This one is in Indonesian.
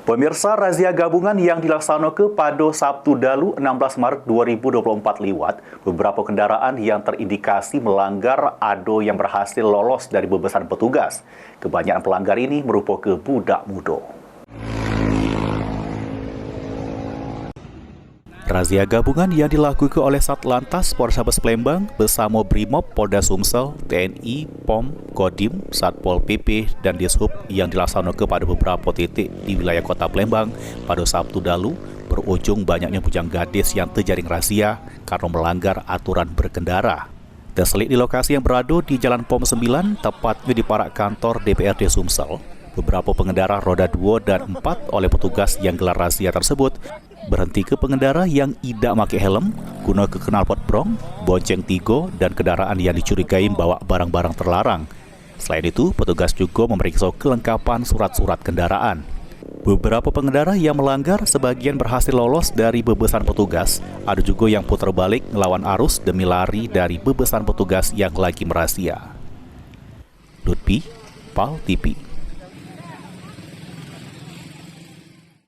Pemirsa, razia gabungan yang dilaksanakan pada Sabtu dalu 16 Maret 2024 liwat, beberapa kendaraan yang terindikasi melanggar ado yang berhasil lolos dari bebesan petugas. Kebanyakan pelanggar ini merupakan budak muda. Razia gabungan yang dilakukan oleh Satlantas Polrestabes Palembang bersama Brimob, Polda Sumsel, TNI, POM, Kodim, Satpol PP, dan Dishub yang dilaksanakan pada beberapa titik di wilayah kota Palembang pada Sabtu dalu berujung banyaknya bujang gadis yang terjaring razia karena melanggar aturan berkendara. Terselit di lokasi yang berada di Jalan POM 9, tepatnya di parak kantor DPRD Sumsel, beberapa pengendara roda 2 dan 4 oleh petugas yang gelar razia tersebut berhenti ke pengendara yang tidak pakai helm, guna ke knalpot brong, bonceng tigo, dan kendaraan yang dicurigai bawa barang-barang terlarang. Selain itu, petugas juga memeriksa kelengkapan surat-surat kendaraan. Beberapa pengendara yang melanggar sebagian berhasil lolos dari bebesan petugas, ada juga yang putar balik melawan arus demi lari dari bebesan petugas yang lagi merazia. Lutfi, PAL TV.